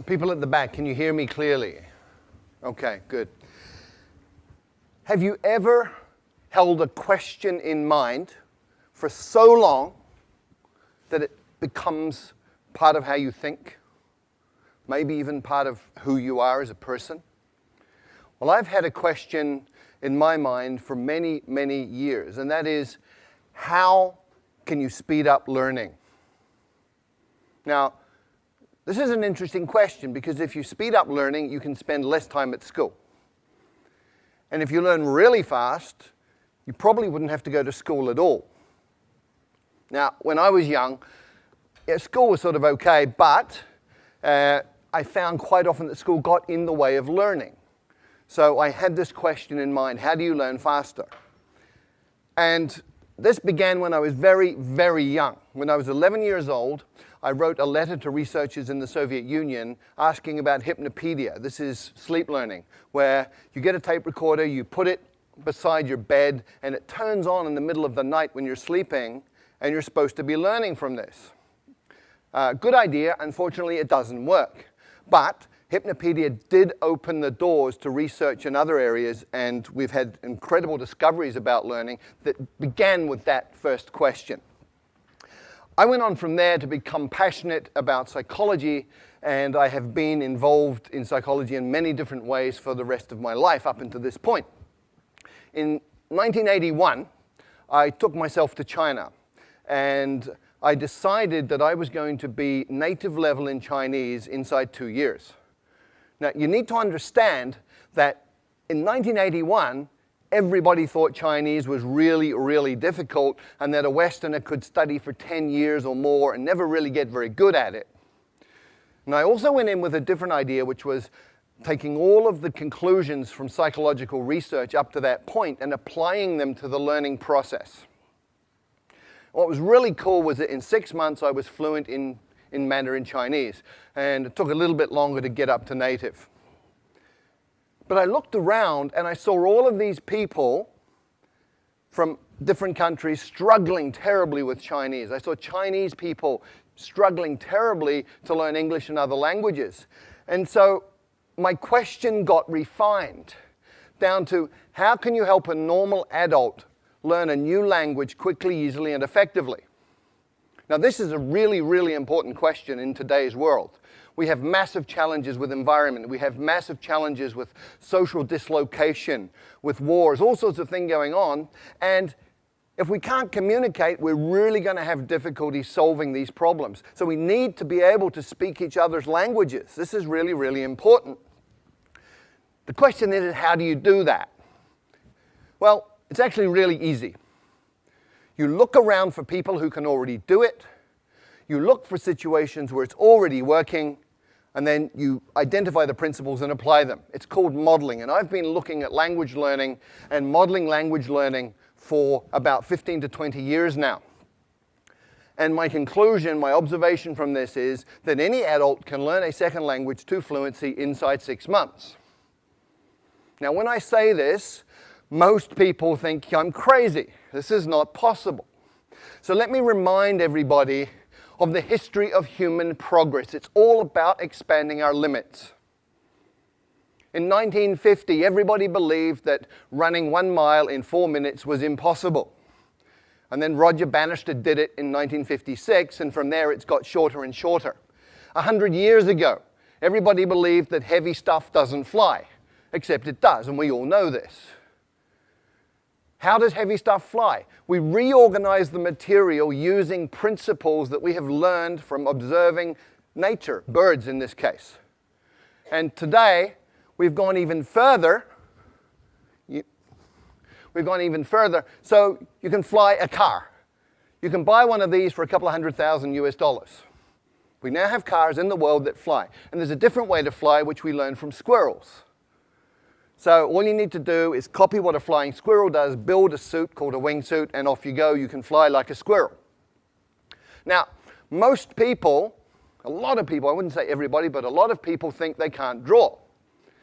People at the back, can you hear me clearly? Okay, good. Have you ever held a question in mind for so long that it becomes part of how you think? Maybe even part of who you are as a person? Well, I've had a question in my mind for many, many years, and that is, how can you speed up learning? Now, this is an interesting question because if you speed up learning, you can spend less time at school. And if you learn really fast, you probably wouldn't have to go to school at all. Now, when I was young, school was sort of okay, but I found quite often that school got in the way of learning. So I had this question in mind, how do you learn faster? And this began when I was very, very young. When I was 11 years old, I wrote a letter to researchers in the Soviet Union asking about hypnopedia. This is sleep learning, where you get a tape recorder, you put it beside your bed, and it turns on in the middle of the night when you're sleeping, and you're supposed to be learning from this. Good idea. Unfortunately, it doesn't work. But hypnopedia did open the doors to research in other areas, and we've had incredible discoveries about learning that began with that first question. I went on from there to become passionate about psychology, and I have been involved in psychology in many different ways for the rest of my life up until this point. In 1981, I took myself to China, and I decided that I was going to be native level in Chinese inside 2 years. Now, you need to understand that in 1981, everybody thought Chinese was really, really difficult and that a Westerner could study for 10 years or more and never really get very good at it. And I also went in with a different idea, which was taking all of the conclusions from psychological research up to that point and applying them to the learning process. What was really cool was that in 6 months I was fluent in Mandarin Chinese, and it took a little bit longer to get up to native. But I looked around and I saw all of these people from different countries struggling terribly with Chinese. I saw Chinese people struggling terribly to learn English and other languages. And so my question got refined down to, how can you help a normal adult learn a new language quickly, easily, and effectively? Now, this is a really, really important question in today's world. We have massive challenges with environment. We have massive challenges with social dislocation, with wars, all sorts of things going on. And if we can't communicate, we're really going to have difficulty solving these problems. So we need to be able to speak each other's languages. This is really, really important. The question is, how do you do that? Well, it's actually really easy. You look around for people who can already do it. You look for situations where it's already working, and then you identify the principles and apply them. It's called modeling, and I've been looking at language learning and modeling language learning for about 15 to 20 years now. And my conclusion, my observation from this is that any adult can learn a second language to fluency inside 6 months. Now, when I say this, most people think I'm crazy. This is not possible. So let me remind everybody of the history of human progress. It's all about expanding our limits. In 1950, everybody believed that running 1 mile in 4 minutes was impossible. And then Roger Bannister did it in 1956, and from there it's got shorter and shorter. 100 years ago, everybody believed that heavy stuff doesn't fly, except it does, and we all know this. How does heavy stuff fly? We reorganize the material using principles that we have learned from observing nature, birds in this case. And today, we've gone even further. So you can fly a car. You can buy one of these for a couple of $100,000 US. We now have cars in the world that fly. And there's a different way to fly, which we learned from squirrels. So all you need to do is copy what a flying squirrel does, build a suit called a wingsuit, and off you go. You can fly like a squirrel. Now, most people, a lot of people, I wouldn't say everybody, but a lot of people think they can't draw.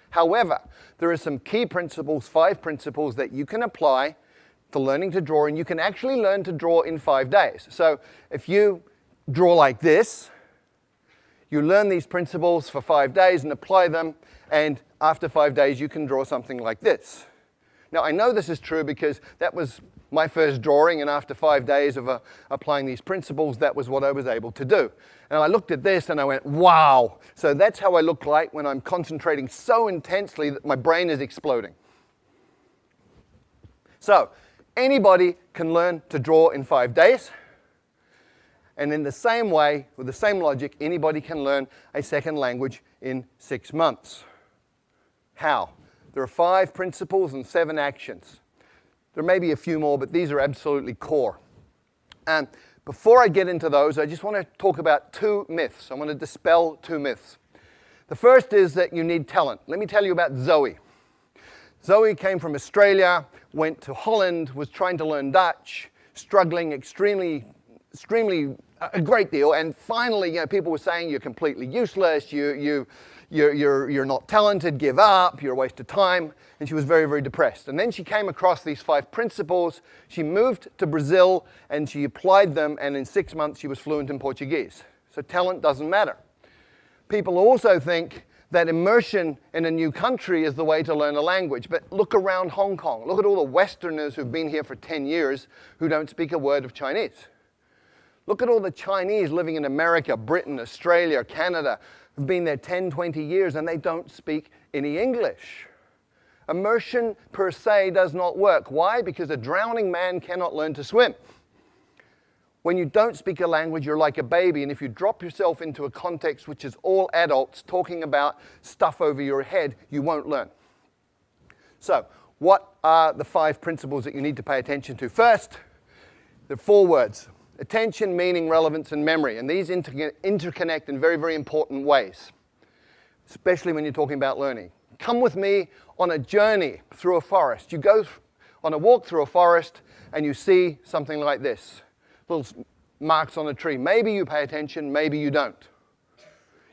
However, there are some key principles, 5 principles that you can apply to learning to draw, and you can actually learn to draw in 5 days. So if you draw like this, You learn these principles for 5 days and apply them, and after 5 days you can draw something like this. Now I know this is true because that was my first drawing, and after 5 days of applying these principles, that was what I was able to do. And I looked at this and I went, wow. So that's how I look like when I'm concentrating so intensely that my brain is exploding. So anybody can learn to draw in 5 days. And in the same way, with the same logic, anybody can learn a second language in 6 months. How? There are 5 principles and 7 actions. There may be a few more, but these are absolutely core. And before I get into those, I just want to talk about 2 myths. I want to dispel 2 myths. The first is that you need talent. Let me tell you about Zoe. Zoe came from Australia, went to Holland, was trying to learn Dutch, struggling extremely a great deal, and finally, people were saying you're completely useless, you're not talented, give up, you're a waste of time, and she was very, very depressed. And then she came across these 5 principles. She moved to Brazil and she applied them, and in 6 months she was fluent in Portuguese. So talent doesn't matter. People also think that immersion in a new country is the way to learn a language, but look around Hong Kong. Look at all the Westerners who've been here for 10 years who don't speak a word of Chinese. Look at all the Chinese living in America, Britain, Australia, Canada, who've been there 10, 20 years, and they don't speak any English. Immersion per se does not work. Why? Because a drowning man cannot learn to swim. When you don't speak a language, you're like a baby, and if you drop yourself into a context which is all adults talking about stuff over your head, you won't learn. So, what are the 5 principles that you need to pay attention to? First, there are 4 words. Attention, meaning, relevance, and memory. And these interconnect in very, very important ways, especially when you're talking about learning. Come with me on a journey through a forest. You go on a walk through a forest and you see something like this. Little marks on a tree. Maybe you pay attention, maybe you don't.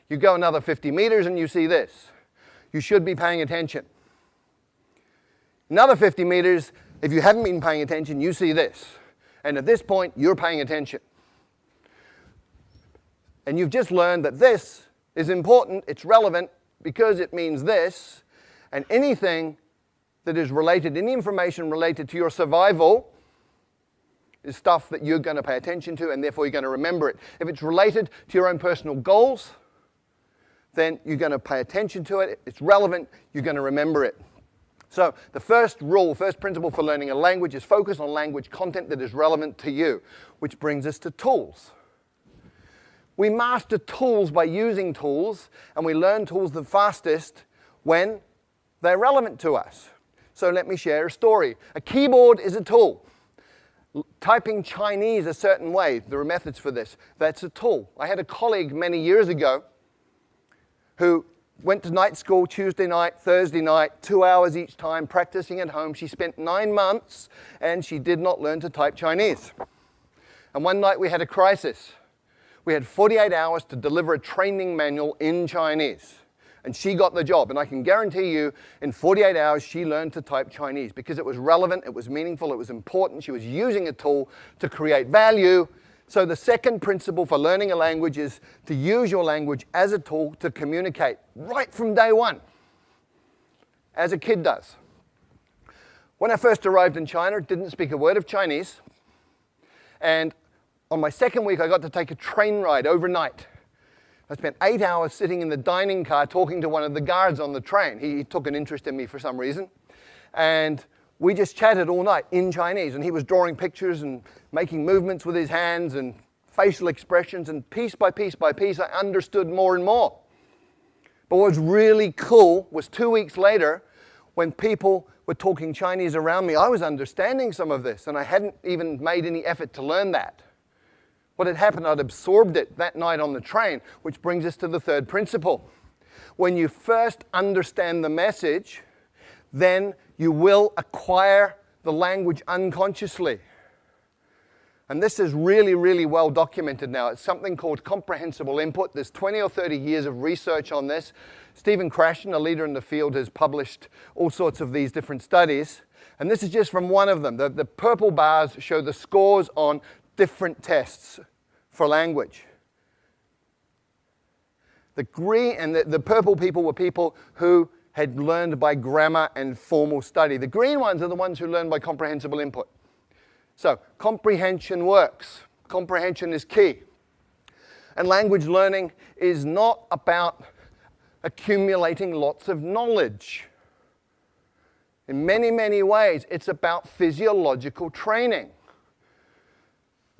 You go another 50 meters and you see this. You should be paying attention. Another 50 meters, if you haven't been paying attention, you see this. And at this point, you're paying attention. And you've just learned that this is important, it's relevant, because it means this, and anything that is related, any information related to your survival is stuff that you're going to pay attention to, and therefore you're going to remember it. If it's related to your own personal goals, then you're going to pay attention to it. It's relevant, you're going to remember it. So the first rule, first principle for learning a language is focus on language content that is relevant to you, which brings us to tools. We master tools by using tools, and we learn tools the fastest when they're relevant to us. So let me share a story. A keyboard is a tool. Typing Chinese a certain way, there are methods for this, that's a tool. I had a colleague many years ago who went to night school Tuesday night, Thursday night, 2 hours each time, practicing at home. She spent 9 months and she did not learn to type Chinese. And one night we had a crisis. We had 48 hours to deliver a training manual in Chinese. And she got the job. And I can guarantee you, in 48 hours, she learned to type Chinese because it was relevant, it was meaningful, it was important. She was using a tool to create value. So the second principle for learning a language is to use your language as a tool to communicate right from day one, as a kid does. When I first arrived in China, didn't speak a word of Chinese. And on my second week, I got to take a train ride overnight. I spent 8 hours sitting in the dining car talking to one of the guards on the train. He took an interest in me for some reason. And we just chatted all night in Chinese, and he was drawing pictures and making movements with his hands and facial expressions, and piece by piece by piece, I understood more and more. But what was really cool was 2 weeks later, when people were talking Chinese around me, I was understanding some of this, and I hadn't even made any effort to learn that. What had happened, I'd absorbed it that night on the train, which brings us to the third principle. When you first understand the message, then you will acquire the language unconsciously. And this is really, really well documented now. It's something called comprehensible input. There's 20 or 30 years of research on this. Stephen Krashen, a leader in the field, has published all sorts of these different studies. And this is just from one of them. The purple bars show the scores on different tests for language. The green and the purple people were people who had learned by grammar and formal study. The green ones are the ones who learn by comprehensible input. So comprehension works. Comprehension is key. And language learning is not about accumulating lots of knowledge. In many, many ways, it's about physiological training.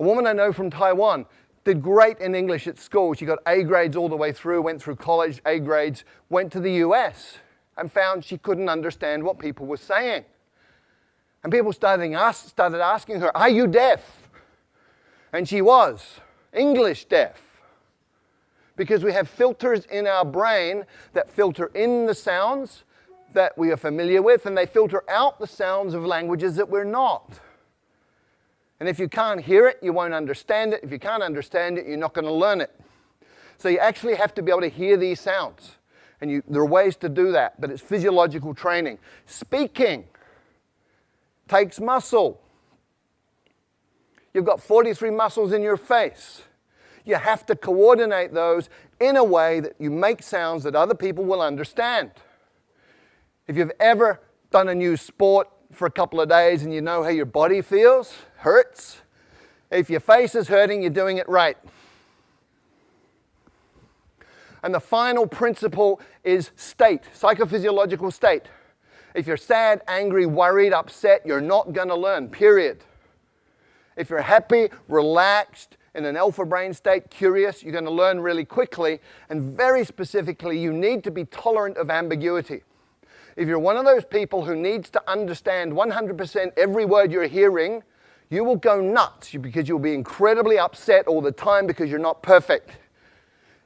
A woman I know from Taiwan did great in English at school. She got A grades all the way through, went through college, A grades, went to the US and found she couldn't understand what people were saying. And people started asking her, "Are you deaf?" And she was English deaf. Because we have filters in our brain that filter in the sounds that we are familiar with, and they filter out the sounds of languages that we're not. And if you can't hear it, you won't understand it. If you can't understand it, you're not going to learn it. So you actually have to be able to hear these sounds. And there are ways to do that, but it's physiological training. Speaking takes muscle. You've got 43 muscles in your face. You have to coordinate those in a way that you make sounds that other people will understand. If you've ever done a new sport for a couple of days and you know how your body feels, hurts, if your face is hurting, you're doing it right. And the final principle is state, psychophysiological state. If you're sad, angry, worried, upset, you're not going to learn, period. If you're happy, relaxed, in an alpha brain state, curious, you're going to learn really quickly. And very specifically, you need to be tolerant of ambiguity. If you're one of those people who needs to understand 100% every word you're hearing, you will go nuts because you'll be incredibly upset all the time because you're not perfect.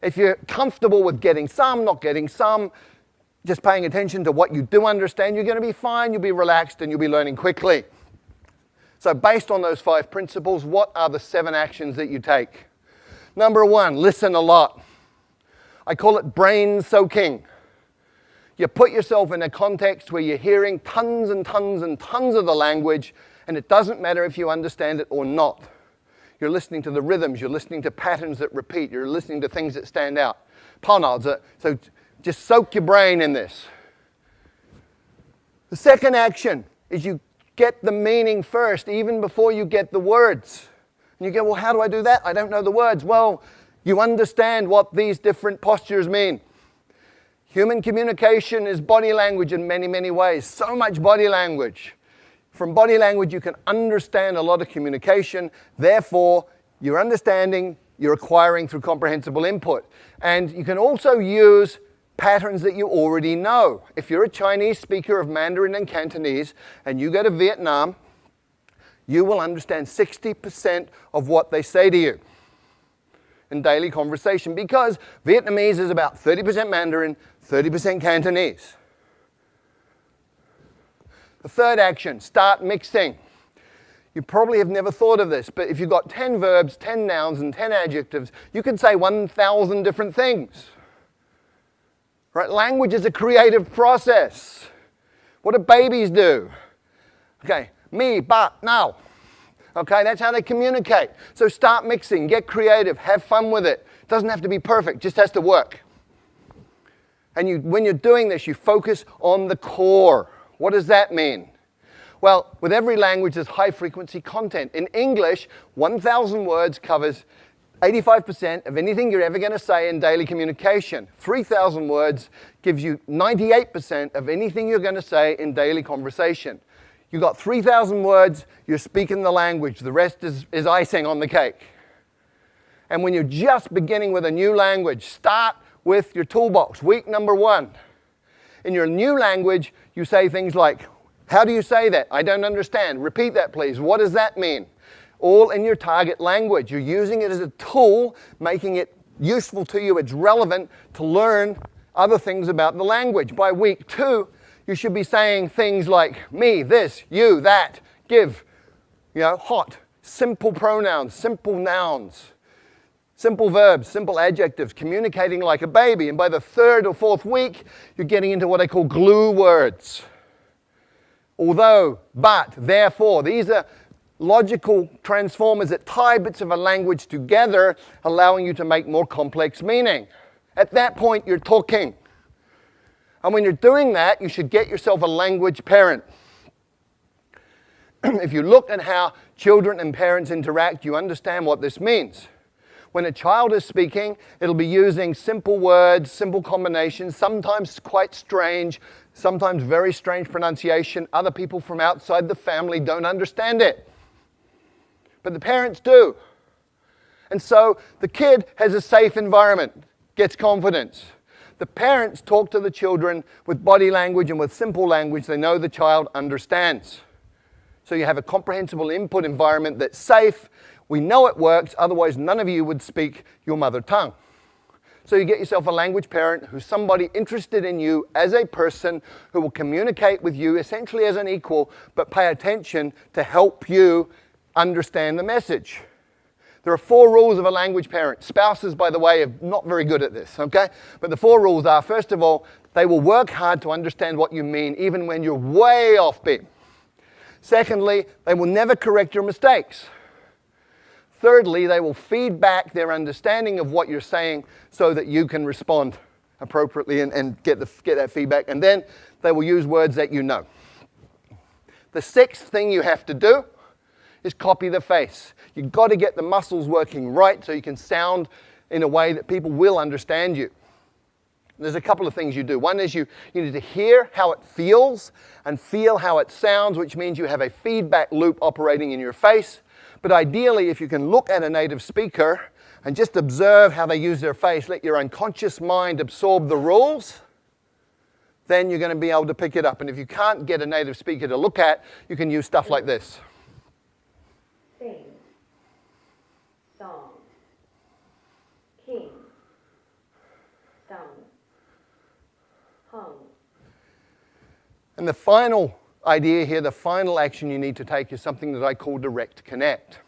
If you're comfortable with getting some, not getting some, just paying attention to what you do understand, you're going to be fine, you'll be relaxed, and you'll be learning quickly. So based on those 5 principles, what are the 7 actions that you take? Number 1, listen a lot. I call it brain soaking. You put yourself in a context where you're hearing tons and tons and tons of the language, and it doesn't matter if you understand it or not. You're listening to the rhythms, you're listening to patterns that repeat, you're listening to things that stand out. So just soak your brain in this. The second action is you get the meaning first, even before you get the words. And you go, well, how do I do that? I don't know the words. Well, you understand what these different postures mean. Human communication is body language in many, many ways. So much body language. From body language, you can understand a lot of communication. Therefore, you're understanding, you're acquiring through comprehensible input. And you can also use patterns that you already know. If you're a Chinese speaker of Mandarin and Cantonese, and you go to Vietnam, you will understand 60% of what they say to you in daily conversation, because Vietnamese is about 30% Mandarin, 30% Cantonese. The third action, start mixing. You probably have never thought of this, but if you've got 10 verbs, 10 nouns, and 10 adjectives, you can say 1,000 different things. Right? Language is a creative process. What do babies do? Okay, me, but, now. Okay, that's how they communicate. So start mixing, get creative, have fun with it. It doesn't have to be perfect, just has to work. And when you're doing this, you focus on the core. What does that mean? Well, with every language, there's high-frequency content. In English, 1,000 words covers 85% of anything you're ever going to say in daily communication. 3,000 words gives you 98% of anything you're going to say in daily conversation. You've got 3,000 words, you're speaking the language. The rest is icing on the cake. And when you're just beginning with a new language, start with your toolbox. Week number 1. In your new language, you say things like, how do you say that? I don't understand. Repeat that, please. What does that mean? All in your target language. You're using it as a tool, making it useful to you. It's relevant to learn other things about the language. By week 2, you should be saying things like me, this, you, that, give, hot, simple pronouns, simple nouns, simple verbs, simple adjectives, communicating like a baby. And by the 3rd or 4th week, you're getting into what I call glue words. Although, but, therefore, these are logical transformers that tie bits of a language together, allowing you to make more complex meaning. At that point, you're talking. And when you're doing that, you should get yourself a language parent. If you look at how children and parents interact, you understand what this means. When a child is speaking, it'll be using simple words, simple combinations, sometimes quite strange, sometimes very strange pronunciation. Other people from outside the family don't understand it. But the parents do. And so the kid has a safe environment, gets confidence. The parents talk to the children with body language and with simple language. They know the child understands. So you have a comprehensible input environment that's safe. We know it works, otherwise none of you would speak your mother tongue. So you get yourself a language parent who's somebody interested in you as a person who will communicate with you essentially as an equal, but pay attention to help you understand the message. There are 4 rules of a language parent. Spouses, by the way, are not very good at this, okay? But the 4 rules are, first of all, they will work hard to understand what you mean, even when you're way off beat. Secondly, they will never correct your mistakes. Thirdly, they will feed back their understanding of what you're saying so that you can respond appropriately and get that feedback. And then they will use words that you know. The 6th thing you have to do is copy the face. You've got to get the muscles working right so you can sound in a way that people will understand you. There's a couple of things you do. One is you need to hear how it feels and feel how it sounds, which means you have a feedback loop operating in your face. But ideally, if you can look at a native speaker and just observe how they use their face, let your unconscious mind absorb the rules, then you're going to be able to pick it up. And if you can't get a native speaker to look at, you can use stuff like this. Sing, song, king, sung, hung. And the final idea here, the final action you need to take is something that I call direct connect.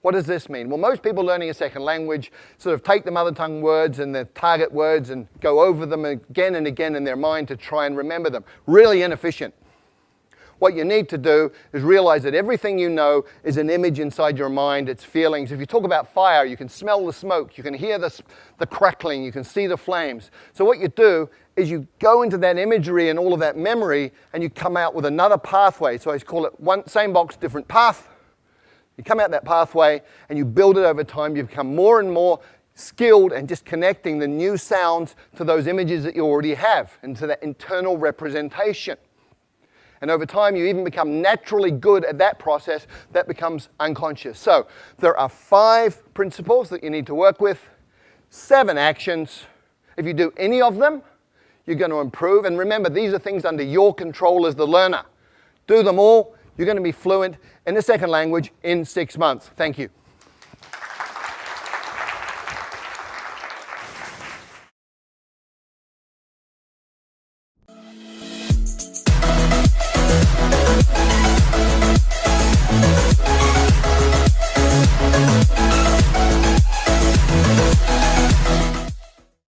What does this mean? Well, most people learning a second language sort of take the mother tongue words and the target words and go over them again and again in their mind to try and remember them. Really inefficient. What you need to do is realize that everything you know is an image inside your mind, it's feelings. If you talk about fire, you can smell the smoke, you can hear the crackling, you can see the flames. So what you do is you go into that imagery and all of that memory and you come out with another pathway. So I call it same box, different path. You come out that pathway and you build it over time. You become more and more skilled and just connecting the new sounds to those images that you already have and to that internal representation. And over time, you even become naturally good at that process that becomes unconscious. So there are 5 principles that you need to work with, 7 actions. If you do any of them, you're going to improve. And remember, these are things under your control as the learner. Do them all. You're going to be fluent in the second language in 6 months. Thank you.